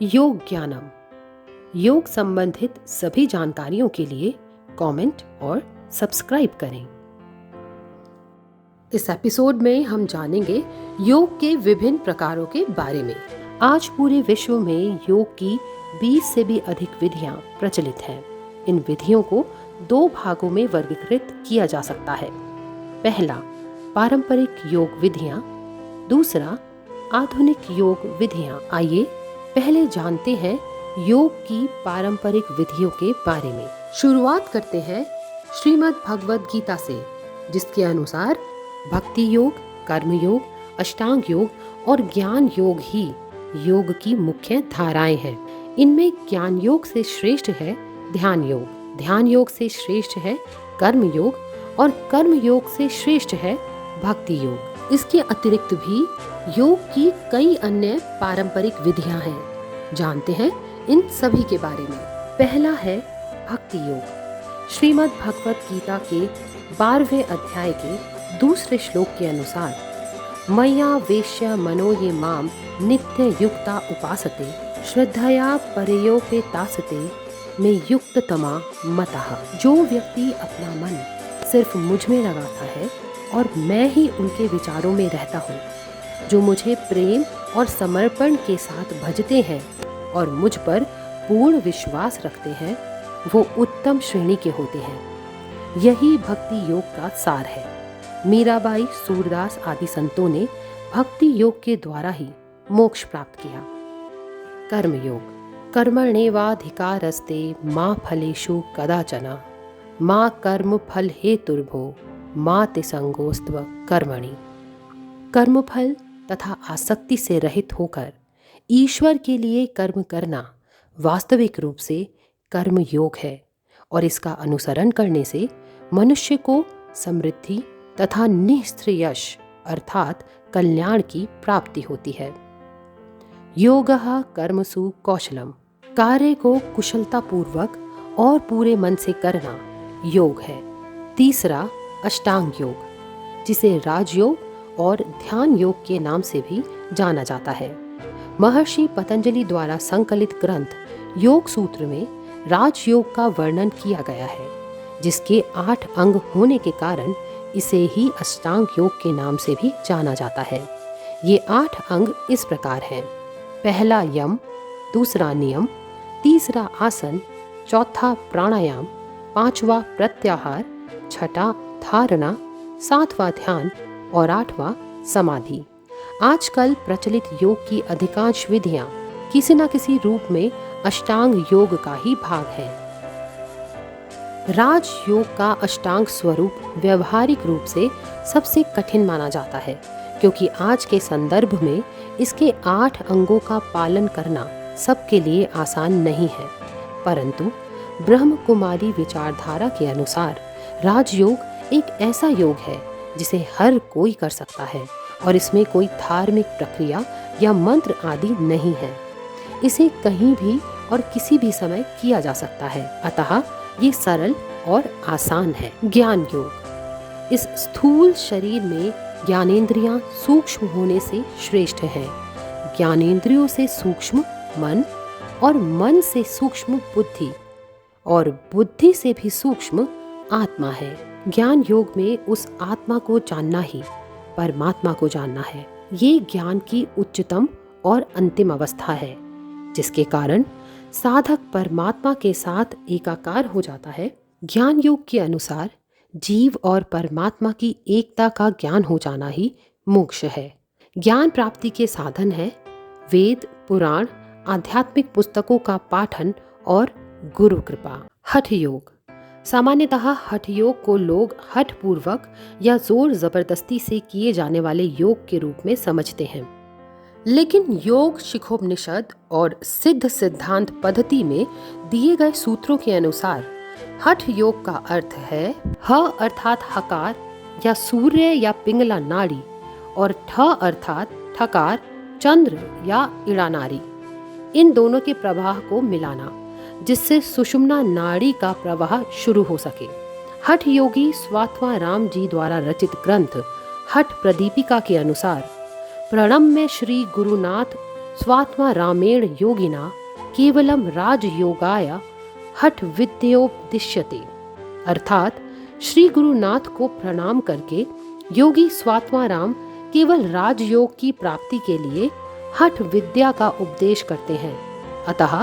योग ज्ञानम, योग संबंधित सभी जानकारियों के लिए कमेंट और सब्सक्राइब करें। इस एपिसोड में हम जानेंगे योग के विभिन्न प्रकारों के बारे में। आज पूरे विश्व में योग की 20 से भी अधिक विधियां प्रचलित हैं। इन विधियों को 2 भागों में वर्गीकृत किया जा सकता है। पहला, पारंपरिक योग विधियां, दूसरा, आधुनिक योग विधियां। आइए पहले जानते हैं योग की पारंपरिक विधियों के बारे में। शुरुआत करते हैं श्रीमद् भगवद गीता से, जिसके अनुसार भक्ति योग, कर्म योग, अष्टांग योग और ज्ञान योग ही योग की मुख्य धाराएं हैं। इनमें ज्ञान योग से श्रेष्ठ है ध्यान योग, ध्यान योग से श्रेष्ठ है कर्म योग और कर्म योग से श्रेष्ठ है भक्ति योग। इसके अतिरिक्त भी योग की कई अन्य पारंपरिक विधियां हैं। जानते हैं इन सभी के बारे में। पहला है भक्ति योग। श्रीमद् भगवद गीता के 12वें अध्याय के दूसरे श्लोक के अनुसार, मय्या वेश्य मनो ये माम नित्य युक्ता उपासते श्रद्धया परयोपेतासते में युक्त तमा मतः। जो व्यक्ति अपना मन सिर्फ मुझ में लगाता है और मैं ही उनके विचारों में रहता हूँ, जो मुझे प्रेम और समर्पण के साथ भजते हैं और मुझ पर पूर्ण विश्वास रखते हैं, वो उत्तम श्रेणी के होते हैं। यही भक्ति योग का सार है। मीराबाई, सूरदास आदि संतों ने भक्ति योग के द्वारा ही मोक्ष प्राप्त किया। कर्म योग। कर्मण्येवाधिकारस्ते मा फलेषु कदाचन मा कर्म फल हेतुर्भो मा ते संगोस्त्व कर्मणि। कर्मफल तथा आसक्ति से रहित होकर ईश्वर के लिए कर्म करना वास्तविक रूप से कर्म योग है और इसका अनुसरण करने से मनुष्य को समृद्धि तथा निःश्रेयस अर्थात कल्याण की प्राप्ति होती है। योगः कर्मसु कौशलम। कार्य को कुशलता पूर्वक और पूरे मन से करना योग है। तीसरा, अष्टांग योग, जिसे राजयोग और ध्यान योग के नाम से भी जाना जाता है। महर्षि पतंजलि द्वारा संकलित ग्रंथ योग सूत्र में राजयोग का वर्णन किया गया है, जिसके 8 अंग होने के कारण इसे ही अष्टांग योग के नाम से भी जाना जाता है। ये 8 अंग इस प्रकार हैं: पहला यम, दूसरा नियम, तीसरा आसन, चौथा प्राणायाम, 5वां प्रत्याहार, छठा धारणा, 7वां ध्यान और 8वां समाधि। आजकल प्रचलित योग की अधिकांश विधियां किसी न किसी रूप में अष्टांग योग का ही भाग है। राज योग का अष्टांग स्वरूप व्यवहारिक रूप से सबसे कठिन माना जाता है, क्योंकि आज के संदर्भ में इसके 8 अंगों का पालन करना सबके लिए आसान नहीं है। परंतु ब्रह्म कुमारी विचारधारा के अनुसार राजयोग एक ऐसा योग है जिसे हर कोई कर सकता है और इसमें कोई धार्मिक प्रक्रिया या मंत्र आदि नहीं है। इसे कहीं भी और किसी भी समय किया जा सकता है, अतः ये सरल और आसान है। ज्ञान योग। इस स्थूल शरीर में ज्ञानेंद्रियां सूक्ष्म होने से श्रेष्ठ हैं। ज्ञानेंद्रियों से सूक्ष्म मन और मन से सूक्ष्म बुद्धि और बुद्धि से भी सूक्ष्म आत्मा है। ज्ञान योग में उस आत्मा को जानना ही परमात्मा को जानना है। ये ज्ञान की उच्चतम और अंतिम अवस्था है, जिसके कारण साधक परमात्मा के साथ एकाकार हो जाता है। ज्ञान योग के अनुसार जीव और परमात्मा की एकता का ज्ञान हो जाना ही मोक्ष है। ज्ञान प्राप्ति के साधन है वेद, पुराण, आध्यात्मिक पुस्तकों का पाठन और गुरु कृपा। हठ योग। सामान्यतः हठ योग को लोग हठ पूर्वक या जोर जबरदस्ती से किए जाने वाले योग के रूप में समझते हैं, लेकिन योग शिखोपनिषद और सिद्ध सिद्धांत पद्धति में दिए गए सूत्रों के अनुसार हठ योग का अर्थ है ह अर्थात हकार या सूर्य या पिंगला नाड़ी और ठ अर्थात ठकार चंद्र या इड़ा नाड़ी। इन दोनों के प्रवाह को मिलाना, जिससे सुषुम्ना नाड़ी का प्रवाह शुरू हो सके। हठ योगी स्वात्मा राम जी द्वारा रचित ग्रंथ हठ प्रदीपिका के अनुसार प्रणम में श्री गुरुनाथ स्वात्मा रामेण योगिना केवलम राजयोगाय हठ विद्योपदिश्यते। अर्थात श्री गुरुनाथ को प्रणाम करके योगी स्वात्माराम केवल राजयोग की प्राप्ति के लिए हठ विद्या का उपदेश करते हैं। अतः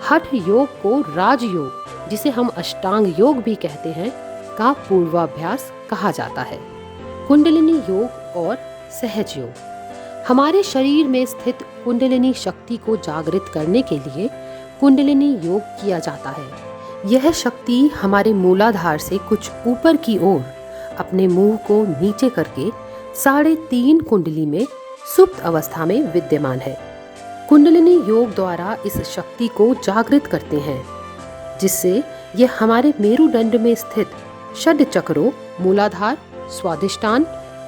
हठ योग को राजयोग, जिसे हम अष्टांग योग भी कहते हैं, का पूर्वाभ्यास कहा जाता है। कुंडलिनी योग और सहज योग। हमारे शरीर में स्थित कुंडलिनी शक्ति को जागृत करने के लिए कुंडलिनी योग किया जाता है। यह शक्ति हमारे मूलाधार से कुछ ऊपर की ओर अपने मुंह को नीचे करके 3.5 कुंडली में सुप्त अवस्था में विद्यमान है। कुंडलिनी योग द्वारा इस शक्ति को जागृत करते हैं, जिससे यह हमारे मेरुदंड में स्थित षड चक्रों मूलाधार, स्वादिष्टान,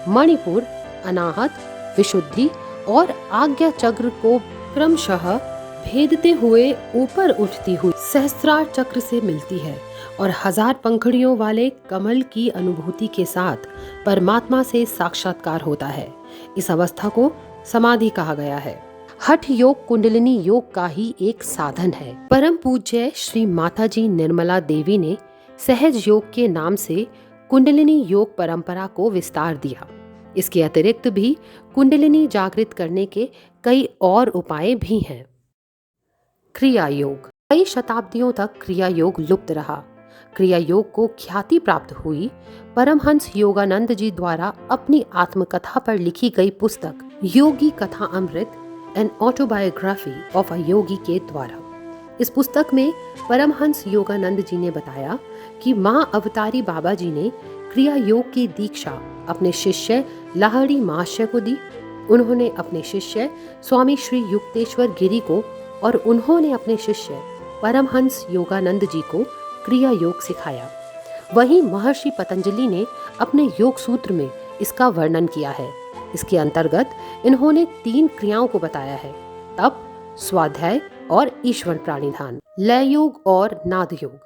मणिपुर, अनाहत, विशुद्धि और आज्ञा चक्र को क्रमशः भेदते हुए ऊपर उठती हुई सहस्त्रार चक्र से मिलती है और 1000 पंखुड़ियों वाले कमल की अनुभूति के साथ परमात्मा से साक्षात्कार होता है। इस अवस्था को समाधि कहा गया है। हठ योग कुंडलिनी योग का ही एक साधन है। परम पूज्य श्री माताजी निर्मला देवी ने सहज योग के नाम से कुंडलिनी योग परंपरा को विस्तार दिया। इसके अतिरिक्त भी कुंडलिनी जागृत करने के कई और उपाय भी हैं। क्रिया योग। कई शताब्दियों तक क्रिया योग लुप्त रहा। क्रिया योग को ख्याति प्राप्त हुई परमहंस योगानंद जी द्वारा अपनी आत्मकथा पर लिखी गई पुस्तक योगी कथा अमृत, एन ऑटोबायोग्राफी ऑफ अ योगी के द्वारा। इस पुस्तक में परमहंस योगानंद जी ने बताया कि माँ अवतारी बाबा जी ने क्रिया योग की दीक्षा अपने शिष्य लाहड़ी महाशय को दी। उन्होंने अपने शिष्य स्वामी श्री युक्तेश्वर गिरी को और उन्होंने अपने शिष्य परमहंस योगानंद जी को क्रिया योग सिखाया। वहीं महर्षि पतंजलि ने अपने योग सूत्र में इसका वर्णन किया है। इसके अंतर्गत इन्होंने 3 क्रियाओं को बताया है: तप, स्वाध्याय और ईश्वर प्राणिधान। लय योग और नाद योग।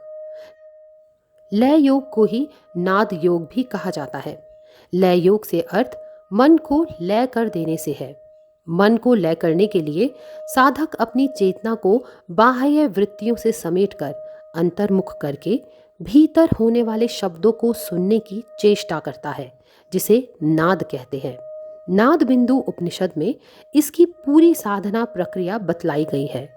लय योग को ही नाद योग भी कहा जाता है। लय योग से अर्थ मन को लय कर देने से है। मन को लय करने के लिए साधक अपनी चेतना को बाह्य वृत्तियों से समेटकर अंतर्मुख करके भीतर होने वाले शब्दों को सुनने की चेष्टा करता है, जिसे नाद कहते हैं। नाद बिंदु उपनिषद में इसकी पूरी साधना प्रक्रिया बतलाई गई है।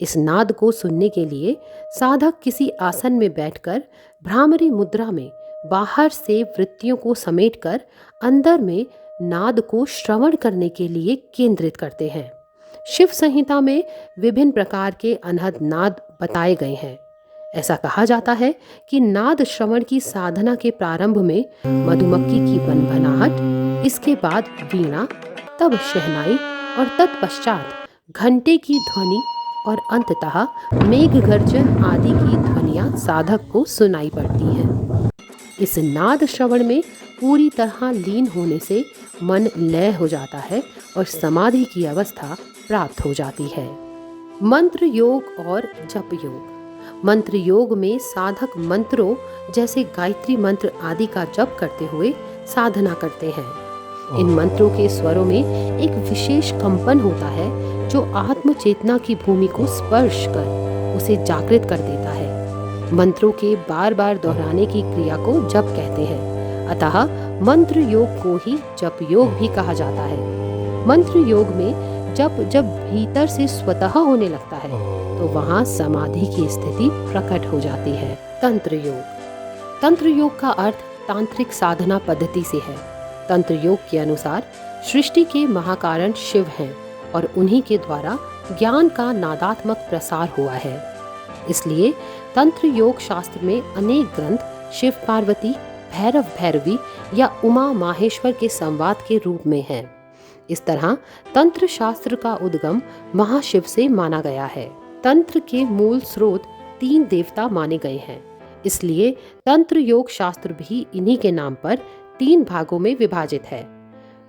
इस नाद को सुनने के लिए साधक किसी आसन में बैठकर भ्रामरी मुद्रा में बाहर से वृत्तियों को समेटकर अंदर में नाद को श्रवण करने के लिए केंद्रित करते हैं। शिव संहिता में विभिन्न प्रकार के अनहद नाद बताए गए हैं। ऐसा कहा जाता है कि नाद श्रवण की साधना के प्रारंभ में मधुमक्खी की बनभनाहट, इसके बाद वीणा, तब शहनाई और तत्पश्चात घंटे की ध्वनि और अंततः मेघ गर्जन आदि की ध्वनियां साधक को सुनाई पड़ती हैं। इस नाद श्रवण में पूरी तरह लीन होने से मन लय हो जाता है और समाधि की अवस्था प्राप्त हो जाती है। मंत्र योग और जप योग। मंत्र योग में साधक मंत्रों जैसे गायत्री मंत्र आदि का जप करते हुए साधना करते हैं। इन मंत्रों के स्वरों में एक विशेष कंपन होता है जो आत्म चेतना की भूमि को स्पर्श कर उसे जागृत कर देता है। मंत्रों के बार बार दोहराने की क्रिया को जप कहते हैं। अतः मंत्र योग को ही जप योग भी कहा जाता है। मंत्र योग में जप जब भीतर से स्वतः होने लगता है तो वहाँ समाधि की स्थिति प्रकट हो जाती है। तंत्र योग। तंत्र योग का अर्थ तांत्रिक साधना पद्धति से है। तंत्र योग के अनुसार सृष्टि के महाकारण शिव हैं और उन्हीं के द्वारा ज्ञान का नादात्मक प्रसार हुआ है। इसलिए तंत्र योग शास्त्र में अनेक ग्रंथ शिव पार्वती, भैरव भैरवी या उमा माहेश्वर के संवाद के रूप में हैं। इस तरह तंत्र शास्त्र का उद्गम महाशिव से माना गया है। तंत्र के मूल स्रोत 3 देवता माने गए हैं। इसलिए तंत्र योग शास्त्र भी इन्हीं के नाम पर 3 भागों में विभाजित है: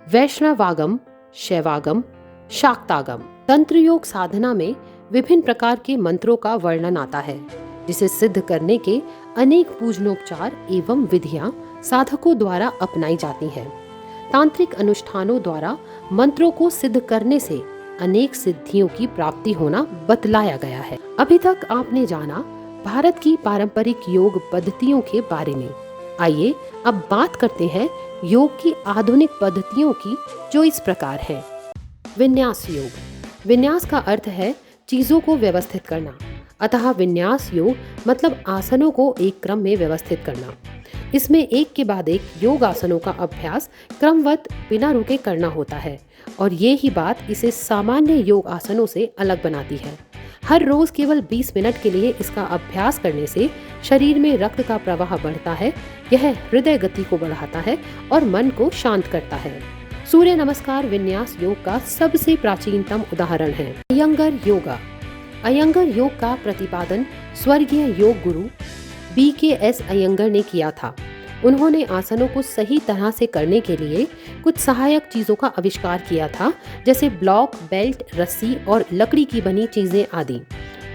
वैष्णवागम, शैवागम, शाक्तागम। तंत्र योग साधना में विभिन्न प्रकार के मंत्रों का वर्णन आता है, जिसे सिद्ध करने के अनेक पूजनोपचार एवं विधियां साधकों द्वारा अपनाई जाती हैं। तांत्रिक अनुष्ठानों द्वारा मंत्रों को सिद्ध करने से अनेक सिद्धियों की प्राप्ति होना बतलाया गया है। अभी तक आपने जाना भारत की पारंपरिक योग पद्धतियों के बारे में। आइए अब बात करते हैं योग की आधुनिक पद्धतियों की, जो इस प्रकार है। विन्यास योग। विन्यास का अर्थ है चीजों को व्यवस्थित करना, अतः विन्यास योग मतलब आसनों को एक क्रम में व्यवस्थित करना। इसमें एक के बाद एक योग आसनों का अभ्यास क्रमवत बिना रुके करना होता है, और ये ही बात इसे सामान्य योग आसनों से अलग बनाती है। हर रोज केवल 20 मिनट के लिए इसका अभ्यास करने से शरीर में रक्त का प्रवाह बढ़ता है, यह हृदय गति को बढ़ाता है और मन को शांत करता है। सूर्य नमस्कार विन्यास योग का सबसे प्राचीनतम उदाहरण है। अयंगर योगा। अयंगर योग का प्रतिपादन स्वर्गीय योग गुरु BKS अयंगर ने किया था। उन्होंने आसनों को सही तरह से करने के लिए कुछ सहायक चीजों का आविष्कार किया था, जैसे ब्लॉक, बेल्ट, रस्सी और लकड़ी की बनी चीजें आदि।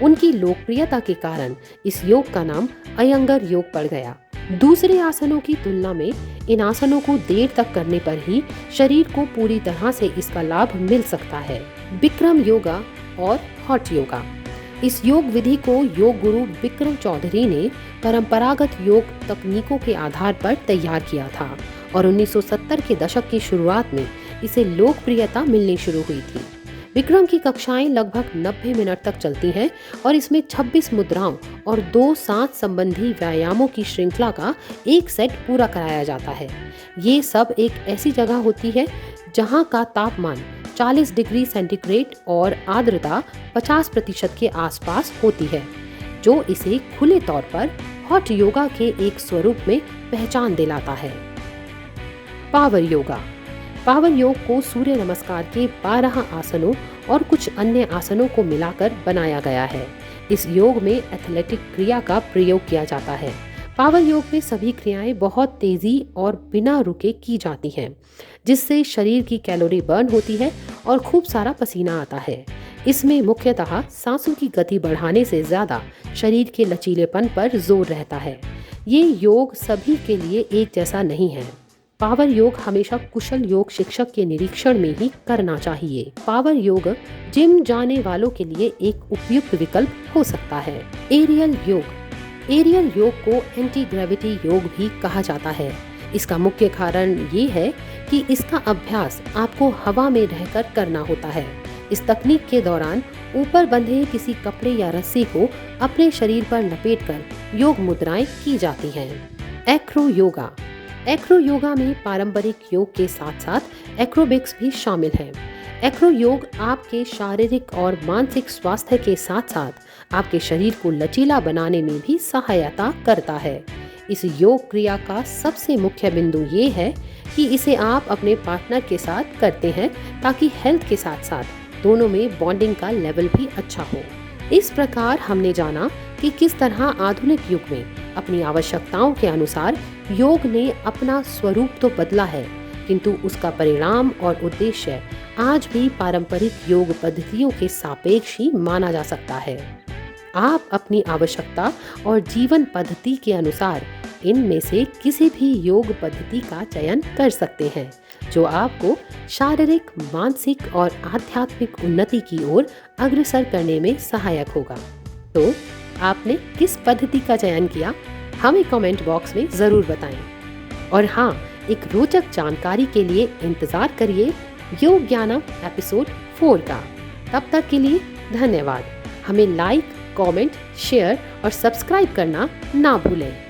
उनकी लोकप्रियता के कारण इस योग का नाम अयंगर योग पड़ गया। दूसरे आसनों की तुलना में इन आसनों को देर तक करने पर ही शरीर को पूरी तरह से इसका लाभ मिल सकता है। बिक्रम योगा और हॉट योगा। इस योग विधि को योग गुरु बिक्रम चौधरी ने परंपरागत योग तकनीकों के आधार पर तैयार किया था और 1970 के दशक की शुरुआत में इसे लोकप्रियता मिलनी शुरू हुई थी। विक्रम की कक्षाएं लगभग 90 मिनट तक चलती हैं और इसमें 26 मुद्राओं और 2 सांस संबंधी व्यायामों की श्रृंखला का एक सेट पूरा कराया जाता है। ये सब एक ऐसी जगह होती है जहां का तापमान 40 डिग्री सेंटीग्रेड और आर्द्रता 50% के आसपास होती है, जो इसे खुले तौर पर हॉट योगा के एक स्वरूप में पहचान दिलाता है। पावर योगा। पावर योग को सूर्य नमस्कार के 12 आसनों और कुछ अन्य आसनों को मिलाकर बनाया गया है। इस योग में एथलेटिक क्रिया का प्रयोग किया जाता है। पावर योग में सभी क्रियाएं बहुत तेजी और बिना रुके की जाती हैं, जिससे शरीर की कैलोरी बर्न होती है और खूब सारा पसीना आता है। इसमें मुख्यतः सांसों की गति बढ़ाने से ज्यादा शरीर के लचीलेपन पर जोर रहता है। ये योग सभी के लिए एक जैसा नहीं है। पावर योग हमेशा कुशल योग शिक्षक के निरीक्षण में ही करना चाहिए। पावर योग जिम जाने वालों के लिए एक उपयुक्त विकल्प हो सकता है। एरियल योग। एरियल योग को एंटी ग्रेविटी योग भी कहा जाता है। इसका मुख्य कारण ये है कि इसका अभ्यास आपको हवा में रहकर करना होता है। इस तकनीक के दौरान ऊपर बंधे किसी कपड़े या रस्सी को अपने शरीर पर लपेटकर योग मुद्राएं की जाती हैं। एक्रो योगा। एक्रो योगा में पारंपरिक योग के साथ साथ एक्रोबिक्स भी शामिल हैं। एक्रो योग आपके शारीरिक और मानसिक स्वास्थ्य के साथ साथ आपके शरीर को लचीला बनाने में भी सहायता करता है। इस योग क्रिया का सबसे मुख्य बिंदु ये है कि इसे आप अपने पार्टनर के साथ करते हैं, ताकि हेल्थ के साथ साथ दोनों में बॉन्डिंग का लेवल भी अच्छा हो। इस प्रकार हमने जाना कि किस तरह आधुनिक युग में अपनी आवश्यकताओं के अनुसार योग ने अपना स्वरूप तो बदला है, किंतु उसका परिणाम और उद्देश्य आज भी पारंपरिक योग पद्धतियों के सापेक्ष ही माना जा सकता है। आप अपनी आवश्यकता और जीवन पद्धति के अनुसार इनमें से किसी भी योग पद्धति का चयन कर सकते हैं, जो आपको शारीरिक, मानसिक और आध्यात्मिक उन्नति की ओर अग्रसर करने में सहायक होगा। तो आपने किस पद्धति का चयन किया, हमें कमेंट बॉक्स में जरूर बताएं। और हाँ, एक रोचक जानकारी के लिए इंतजार करिए योग ज्ञानम एपिसोड 4 का। तब तक के लिए धन्यवाद। हमें लाइक, कमेंट, शेयर और सब्सक्राइब करना ना भूलें।